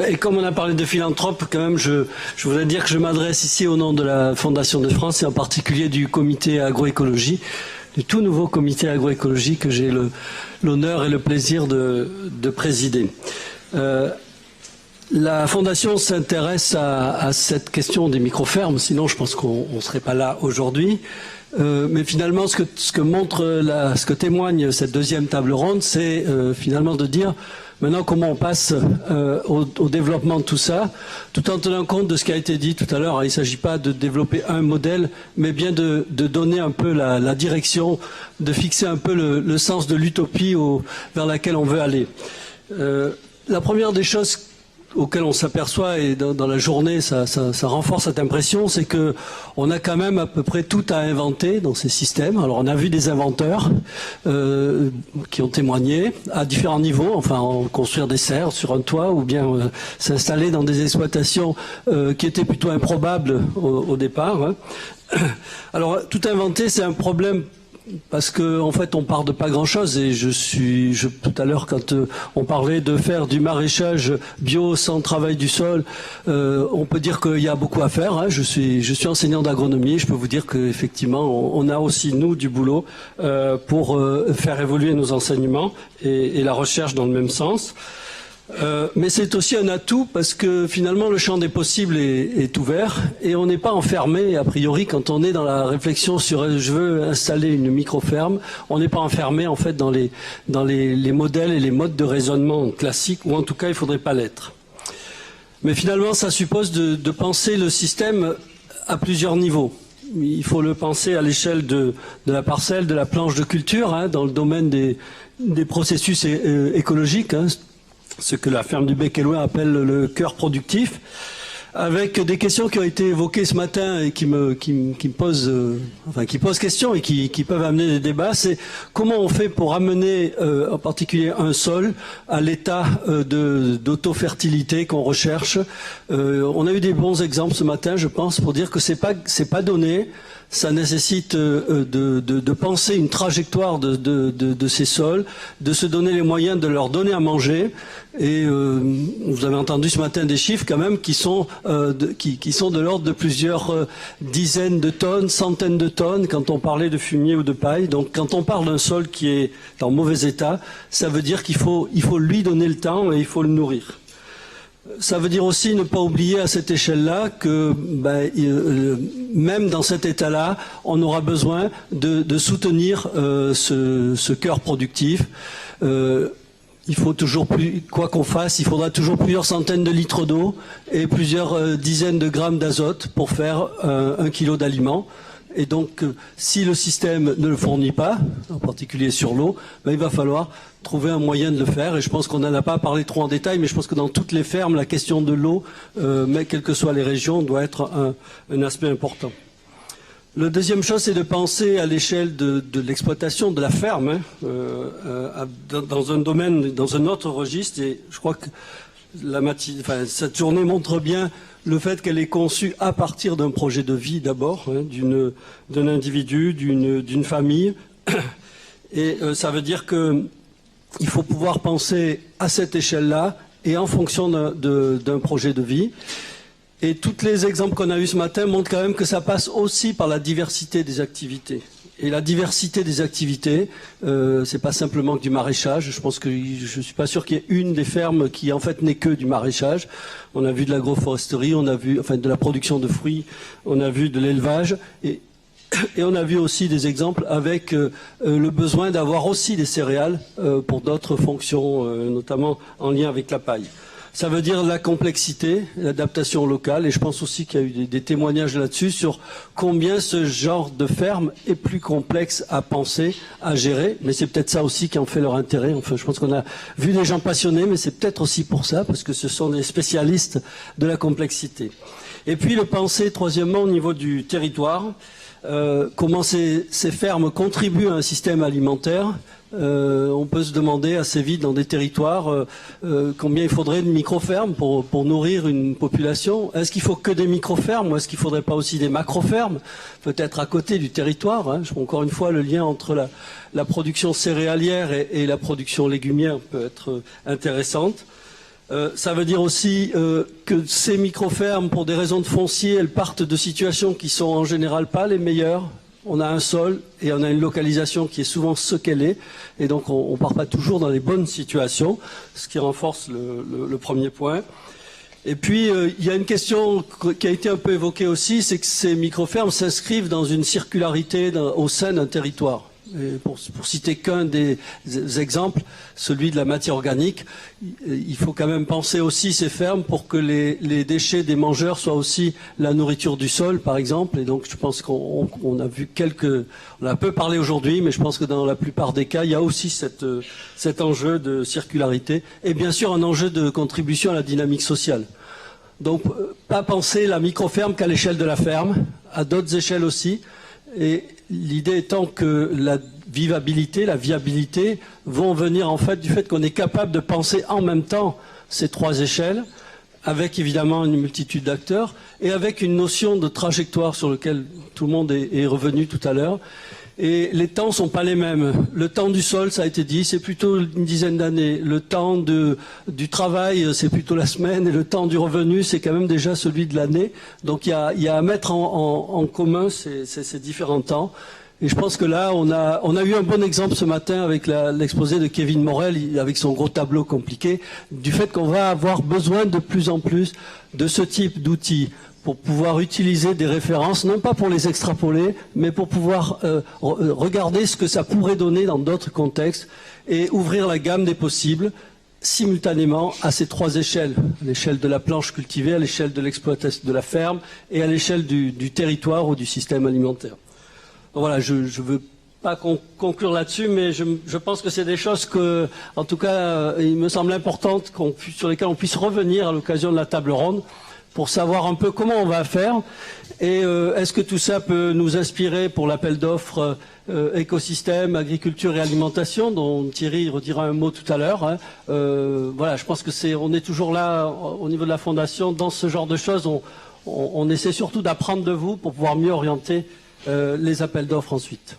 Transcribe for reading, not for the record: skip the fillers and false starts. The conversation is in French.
Et comme on a parlé de philanthrope, quand même, je voudrais dire que je m'adresse ici au nom de la Fondation de France et en particulier du comité agroécologie, du tout nouveau comité agroécologie que j'ai l'honneur et le plaisir de présider. La Fondation s'intéresse à cette question des micro-fermes, sinon je pense qu'on ne serait pas là aujourd'hui. Mais finalement, ce que témoigne cette deuxième table ronde, c'est finalement de dire maintenant comment on passe au développement de tout ça, tout en tenant compte de ce qui a été dit tout à l'heure. Il ne s'agit pas de développer un modèle, mais bien de donner un peu la direction, de fixer un peu le sens de l'utopie vers laquelle on veut aller. La première des choses auquel on s'aperçoit, et dans la journée ça renforce cette impression, c'est que on a quand même à peu près tout à inventer dans ces systèmes. Alors on a vu des inventeurs qui ont témoigné à différents niveaux, enfin construire des serres sur un toit ou bien s'installer dans des exploitations qui étaient plutôt improbables au départ. Hein. Alors tout inventer, c'est un problème parce que en fait on part de pas grand chose, et tout à l'heure quand on parlait de faire du maraîchage bio sans travail du sol, on peut dire qu'il y a beaucoup à faire. Hein. Je suis enseignant d'agronomie, je peux vous dire qu'effectivement on a aussi nous du boulot pour faire évoluer nos enseignements et la recherche dans le même sens. Mais c'est aussi un atout parce que finalement le champ des possibles est ouvert et on n'est pas enfermé a priori quand on est dans la réflexion sur je veux installer une micro-ferme, on n'est pas enfermé en fait dans les modèles et les modes de raisonnement classiques, ou en tout cas il ne faudrait pas l'être. Mais finalement ça suppose de penser le système à plusieurs niveaux. Il faut le penser à l'échelle de la parcelle, de la planche de culture, hein, dans le domaine des processus écologiques, hein, ce que la ferme du Bec et Loing appelle le cœur productif, avec des questions qui ont été évoquées ce matin et qui posent question et qui peuvent amener des débats. C'est comment on fait pour amener en particulier un sol à l'état d'auto-fertilité qu'on recherche. On a eu des bons exemples ce matin, je pense, pour dire que c'est pas donné. Ça nécessite de penser une trajectoire de ces sols, de se donner les moyens de leur donner à manger. Et vous avez entendu ce matin des chiffres quand même qui sont de l'ordre de plusieurs dizaines de tonnes, centaines de tonnes quand on parlait de fumier ou de paille. Donc quand on parle d'un sol qui est en mauvais état, ça veut dire qu'il faut lui donner le temps et il faut le nourrir. Ça veut dire aussi ne pas oublier à cette échelle-là que même dans cet état-là, on aura besoin de soutenir ce cœur productif. Il faut toujours quoi qu'on fasse, il faudra toujours plusieurs centaines de litres d'eau et plusieurs dizaines de grammes d'azote pour faire 1 kilo d'aliments. Et donc, si le système ne le fournit pas, en particulier sur l'eau, il va falloir trouver un moyen de le faire. Et je pense qu'on n'en a pas parlé trop en détail, mais je pense que dans toutes les fermes, la question de l'eau, mais quelles que soient les régions, doit être un aspect important. La deuxième chose, c'est de penser à l'échelle de l'exploitation de la ferme, hein, dans un domaine, dans un autre registre. Et je crois que cette journée montre bien le fait qu'elle est conçue à partir d'un projet de vie d'abord, hein, d'un individu, d'une famille. Et ça veut dire qu'il faut pouvoir penser à cette échelle-là et en fonction d'un projet de vie. Et tous les exemples qu'on a eus ce matin montrent quand même que ça passe aussi par la diversité des activités. Et la diversité des activités, c'est pas simplement que du maraîchage. Je pense que je suis pas sûr qu'il y ait une des fermes qui en fait n'est que du maraîchage. On a vu de l'agroforesterie, on a vu de la production de fruits, on a vu de l'élevage et on a vu aussi des exemples avec le besoin d'avoir aussi des céréales pour d'autres fonctions, notamment en lien avec la paille. Ça veut dire la complexité, l'adaptation locale, et je pense aussi qu'il y a eu des témoignages là-dessus sur combien ce genre de ferme est plus complexe à penser, à gérer, mais c'est peut-être ça aussi qui en fait leur intérêt. Enfin, je pense qu'on a vu des gens passionnés, mais c'est peut-être aussi pour ça, parce que ce sont des spécialistes de la complexité. Et puis le penser, troisièmement, au niveau du territoire, comment ces fermes contribuent à un système alimentaire. On peut se demander assez vite dans des territoires combien il faudrait de micro-fermes pour nourrir une population. Est-ce qu'il faut que des micro-fermes ou est-ce qu'il ne faudrait pas aussi des macro-fermes, peut-être à côté du territoire, hein. Encore une fois, le lien entre la production céréalière et la production légumière peut être intéressante. Ça veut dire aussi que ces micro-fermes, pour des raisons de foncier, elles partent de situations qui sont en général pas les meilleures. On a un sol et on a une localisation qui est souvent ce qu'elle est. Et donc on ne part pas toujours dans les bonnes situations, ce qui renforce le premier point. Et puis il y a une question qui a été un peu évoquée aussi, c'est que ces micro-fermes s'inscrivent dans une circularité au sein d'un territoire. Et pour citer qu'un des exemples, celui de la matière organique, il faut quand même penser aussi ces fermes pour que les déchets des mangeurs soient aussi la nourriture du sol, par exemple. Et donc je pense qu'on a vu on a un peu parlé aujourd'hui, mais je pense que dans la plupart des cas, il y a aussi cet enjeu de circularité et bien sûr un enjeu de contribution à la dynamique sociale. Donc pas penser la micro-ferme qu'à l'échelle de la ferme, à d'autres échelles aussi. Et l'idée étant que la vivabilité, la viabilité vont venir en fait du fait qu'on est capable de penser en même temps ces trois échelles, avec évidemment une multitude d'acteurs et avec une notion de trajectoire sur laquelle tout le monde est revenu tout à l'heure. Et les temps sont pas les mêmes. Le temps du sol, ça a été dit, c'est plutôt une dizaine d'années. Le temps du travail, c'est plutôt la semaine. Et le temps du revenu, c'est quand même déjà celui de l'année. Donc il y a à mettre en commun ces différents temps. Et je pense que là, on a eu un bon exemple ce matin avec l'exposé de Kevin Morel, avec son gros tableau compliqué, du fait qu'on va avoir besoin de plus en plus de ce type d'outils pour pouvoir utiliser des références, non pas pour les extrapoler, mais pour pouvoir regarder ce que ça pourrait donner dans d'autres contextes et ouvrir la gamme des possibles simultanément à ces trois échelles, à l'échelle de la planche cultivée, à l'échelle de l'exploitation de la ferme et à l'échelle du territoire ou du système alimentaire. Donc voilà, je veux pas conclure là-dessus, mais je pense que c'est des choses que, en tout cas, il me semble importante sur lesquelles on puisse revenir à l'occasion de la table ronde, pour savoir un peu comment on va faire et est-ce que tout ça peut nous inspirer pour l'appel d'offres écosystème, agriculture et alimentation dont Thierry redira un mot tout à l'heure. Hein. Voilà, je pense que on est toujours là au niveau de la fondation dans ce genre de choses. On essaie surtout d'apprendre de vous pour pouvoir mieux orienter les appels d'offres ensuite.